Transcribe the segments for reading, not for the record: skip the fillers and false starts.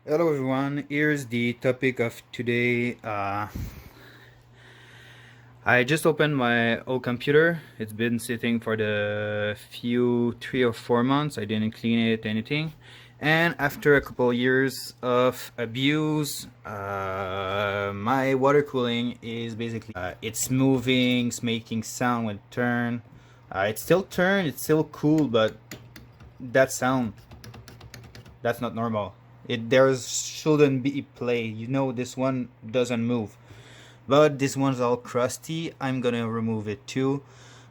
Hello everyone, here's the topic of today. I just opened my old computer. It's been sitting for the few 3 or 4 months. I didn't clean it, anything. And after a couple years of abuse, my water cooling is basically it's moving, it's making sound when it turn. It's still turn, it's still cool, but that sound, that's not normal. There shouldn't be play. You know, this one doesn't move. But this one's all crusty. I'm gonna remove it too.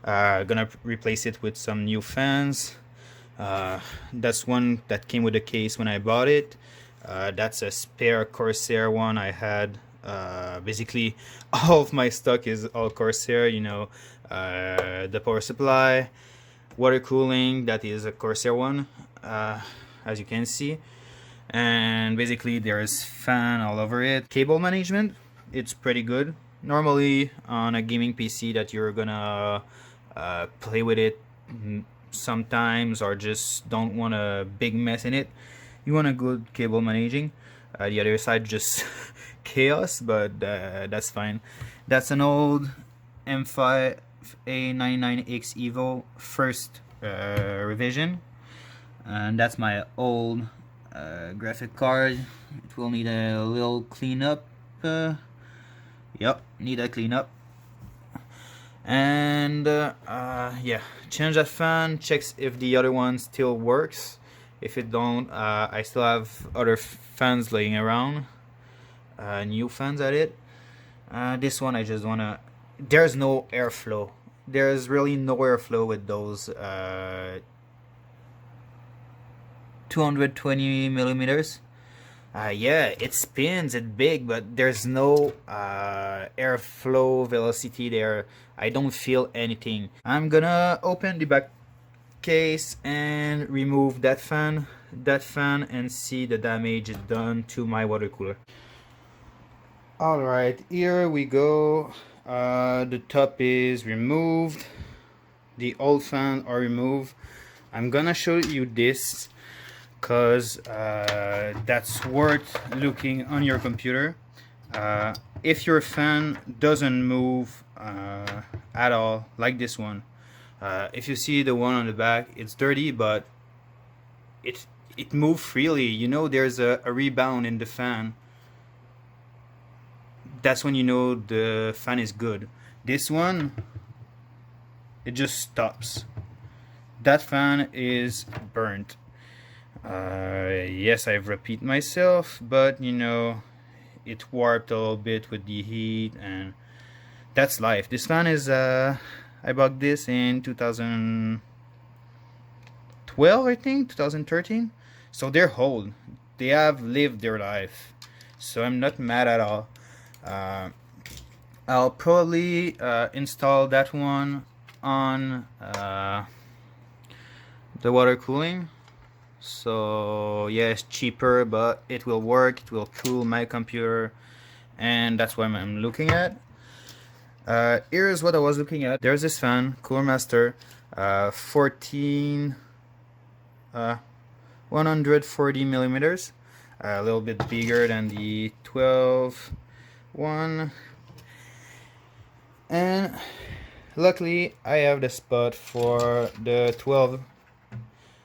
Gonna replace it with some new fans. That's one that came with the case when I bought it. That's a spare Corsair one I had. Basically, all of my stock is all Corsair. The power supply, water cooling. That is a Corsair one, as you can see. And basically, there's fan all over it. Cable management, it's pretty good. Normally, on a gaming PC that you're gonna play with it sometimes, or just don't want a big mess in it, you want a good cable managing. The other side just chaos, but that's fine. That's an old M5 A99X Evo first revision, and that's my old graphic card. It will need a little cleanup. Yep, need a cleanup. And yeah, change that fan. Checks if the other one still works. If it don't, I still have other fans laying around. New fans at it. This one I just wanna. There's no airflow. There's really no airflow with those 220 millimeters. Yeah, it spins, it's big, but there's no airflow velocity there. I don't feel anything. I'm gonna open the back case and remove that fan, and see the damage it done to my water cooler. Alright, here we go. The top is removed. The old fan are removed. I'm gonna show you this because that's worth looking on your computer. If your fan doesn't move at all, like this one, if you see the one on the back, it's dirty, but it moves freely. You know, there's a rebound in the fan. That's when you know the fan is good. This one, it just stops. That fan is burnt. Yes, I've repeat myself, but it warped a little bit with the heat, and that's life. This fan is I bought this in 2012, I think, 2013. So they're old. They have lived their life. So I'm not mad at all. Uh, I'll probably install that one on the water cooling. So yeah, it's cheaper, but it will work. It will cool my computer, and that's what I'm looking at. Here's what I was looking at. There's this fan, Cooler Master, 14, 140 millimeters, a little bit bigger than the 12 one. And luckily, I have the spot for the 12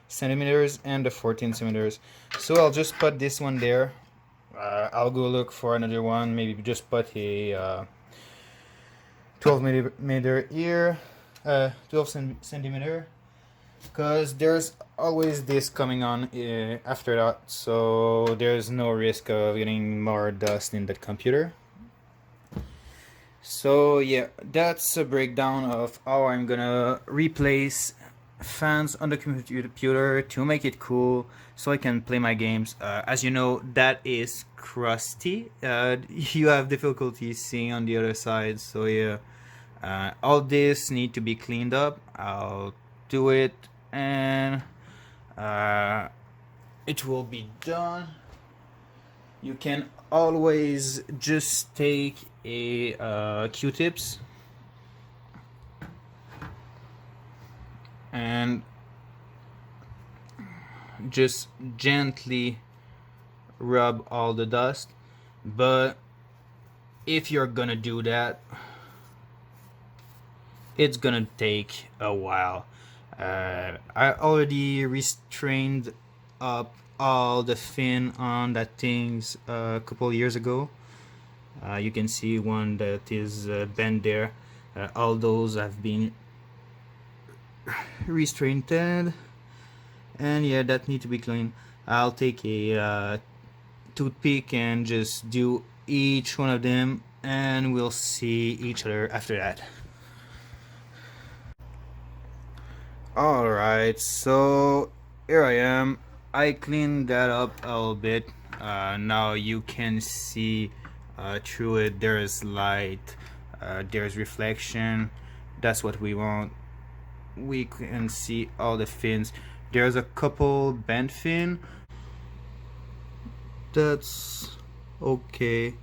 centimeters and the 14 centimeters. So I'll just put this one there. I'll go look for another one. Maybe just put a 12 millimeter here, 12 centimeter, because there's always this coming on after that, so there's no risk of getting more dust in that computer. So yeah, that's a breakdown of how I'm gonna replace fans on the computer to make it cool so I can play my games. As you know, that is crusty. You have difficulty seeing on the other side, so yeah, all this need to be cleaned up. I'll do it, and it will be done. You can always just take a Q-tips and just gently rub all the dust, but if you're gonna do that, it's gonna take a while. I already restrained up all the fin on that things a couple years ago. You can see one that is bent there. All those have been restrained, and yeah, that need to be cleaned. I'll take a toothpick and just do each one of them, and we'll see each other after that. Alright, so here I am. I cleaned that up a little bit. Now you can see through it. There's light, there's reflection. That's what we want. We can see all the fins. There's a couple bent fin. That's okay.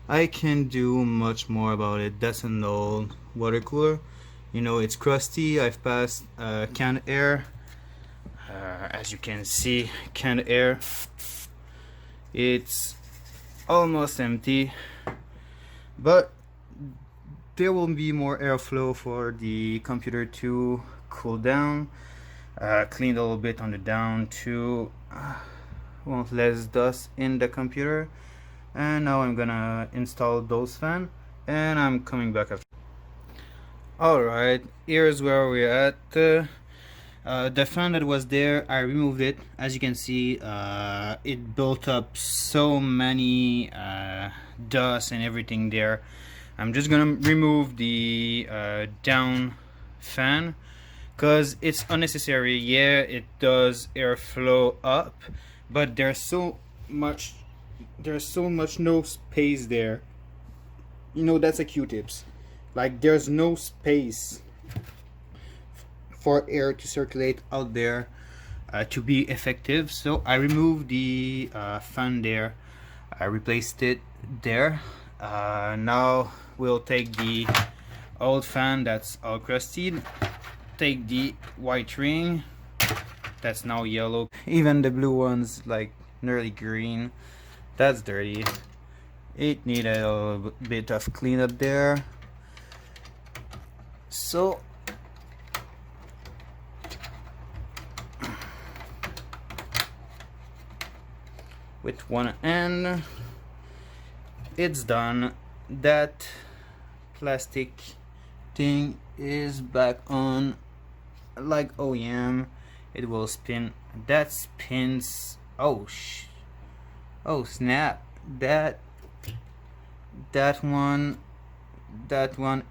I can do much more about it. That's an old water cooler. You know, it's crusty. I've passed canned air. As you can see, canned air. It's almost empty, but there will be more airflow for the computer to cool down. Cleaned a little bit on the down to want less dust in the computer. And now I'm gonna install those fans, and I'm coming back after. Alright, here's where we're at. The fan that was there, I removed it. As you can see, it built up so many dust and everything there. I'm just gonna remove the down fan because it's unnecessary. Yeah, it does airflow up, but there's so much no space there. You know, that's a Q-tips. Like, there's no space for air to circulate out there to be effective. So I removed the fan there. I replaced it there. Now we'll take the old fan that's all crusty, take the white ring that's now yellow, even the blue one's like nearly green, that's dirty. It needed a little bit of cleanup there. So with one end, it's done. That plastic thing is back on like OEM. It will spin. That spins. Oh snap. That one,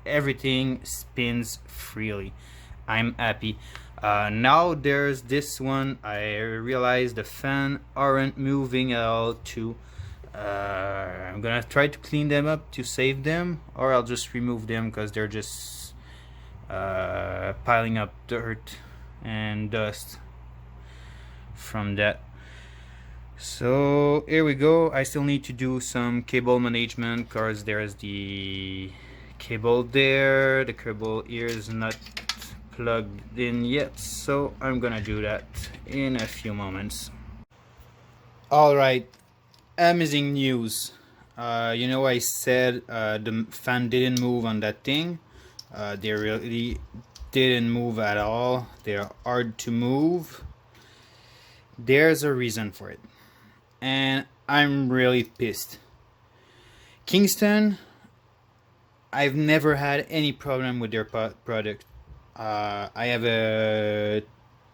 everything spins freely. I'm happy. Now there's this one. I realized the fan aren't moving at all too. I'm gonna try to clean them up to save them, or I'll just remove them because they're just piling up dirt and dust from that. So here we go. I still need to do some cable management because there's the cable there. The cable here is not plugged in yet, so I'm gonna do that in a few moments. Alright, amazing news. You know, I said the fan didn't move on that thing. They really didn't move at all. They're hard to move. There's a reason for it, and I'm really pissed. Kingston, I've never had any problem with their product. I have a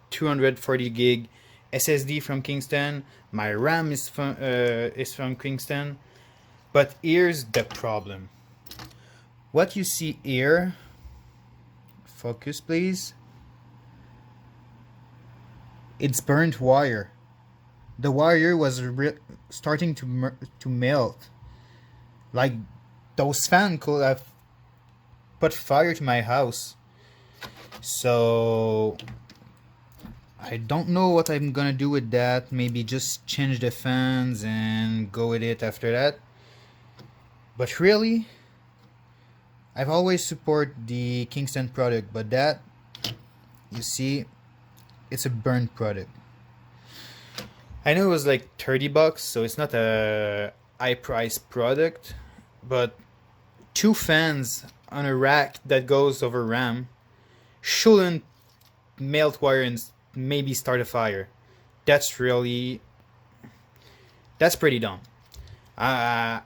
240 gig SSD from Kingston. My RAM is from Kingston. But here's the problem. What you see here, focus please, it's burnt wire. The wire was starting to melt. Like, those fans could have put fire to my house. So I don't know what I'm gonna do with that. Maybe just change the fans and go with it after that. But really, I've always support the Kingston product, but that, you see, it's a burnt product. I know it was like 30 bucks, so it's not a high price product, but two fans on a rack that goes over RAM shouldn't melt wire and maybe start a fire. That's pretty dumb. I'm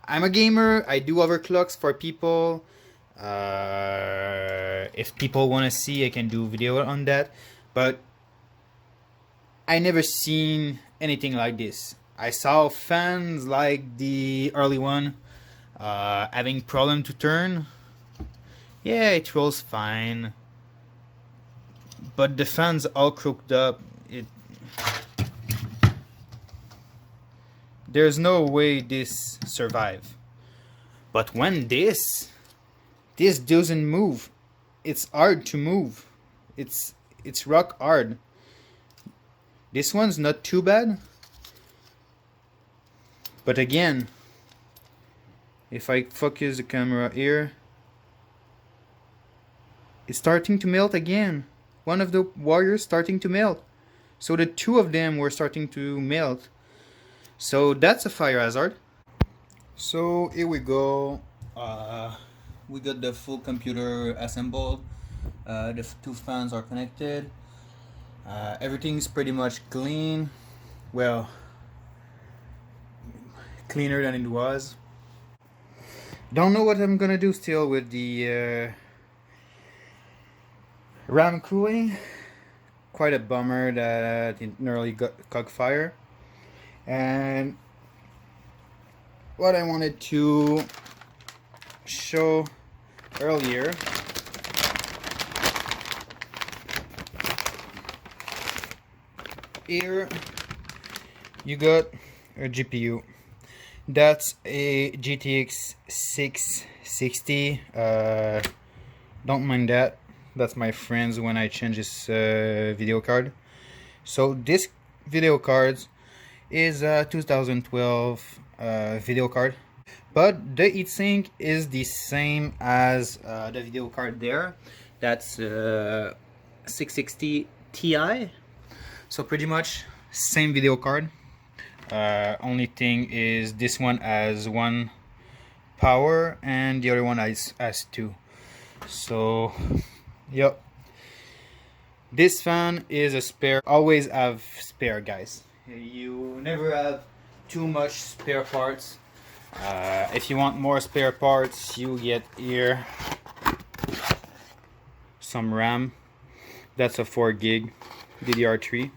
a gamer. I do overclocks for people. If people want to see, I can do video on that. But I never seen anything like this. I saw fans like the early one having problem to turn. Yeah, it rolls fine. But the fans all crooked up. There's no way this survive. But when this doesn't move, it's hard to move. It's rock hard. This one's not too bad. But again, if I focus the camera here, it's starting to melt again. One of the wires starting to melt. So the two of them were starting to melt. So that's a fire hazard. So here we go. We got the full computer assembled. The two fans are connected. Everything's pretty much clean. Well, cleaner than it was. Don't know what I'm gonna do still with the RAM cooling. Quite a bummer that it nearly caught fire. And what I wanted to show earlier, here you got a GPU. That's a GTX 660. Don't mind that. That's my friend's when I change this video card. So this video card is a 2012 video card, but the heatsink is the same as the video card there. That's 660 Ti. So pretty much same video card. Only thing is this one has one power and the other one has two. So yep, this fan is a spare. Always have spare, guys. You never have too much spare parts. If you want more spare parts, you get here some RAM. That's a 4 gig DDR3.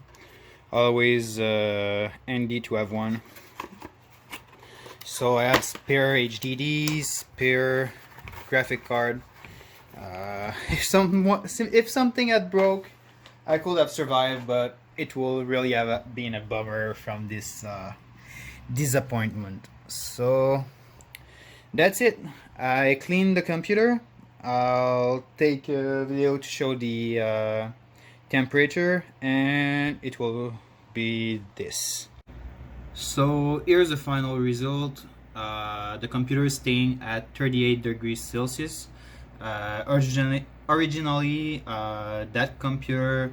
Always handy to have one. So I have spare HDDs, spare graphic card. If something had broke, I could have survived, but it will really have been a bummer from this disappointment. So that's it. I cleaned the computer. I'll take a video to show the temperature, and it will be this. So here's the final result. The computer is staying at 38 degrees Celsius. Originally that computer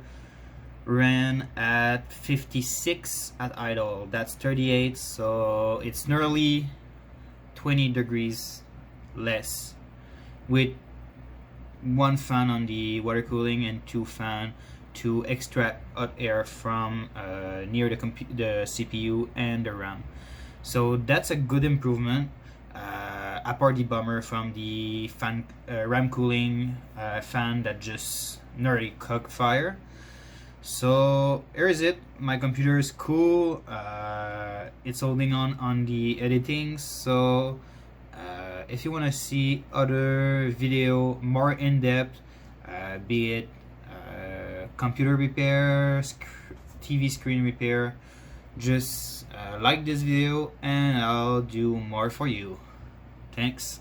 ran at 56 at idle. That's 38, so it's nearly 20 degrees less, with one fan on the water cooling and two fan to extract hot air from near the CPU and the RAM. So that's a good improvement. Apart the bummer from the fan, RAM cooling fan that just nearly caught fire. So here is it. My computer is cool. It's holding on the editing. So if you want to see other video more in depth, be it computer repair, TV screen repair, just like this video and I'll do more for you. Thanks.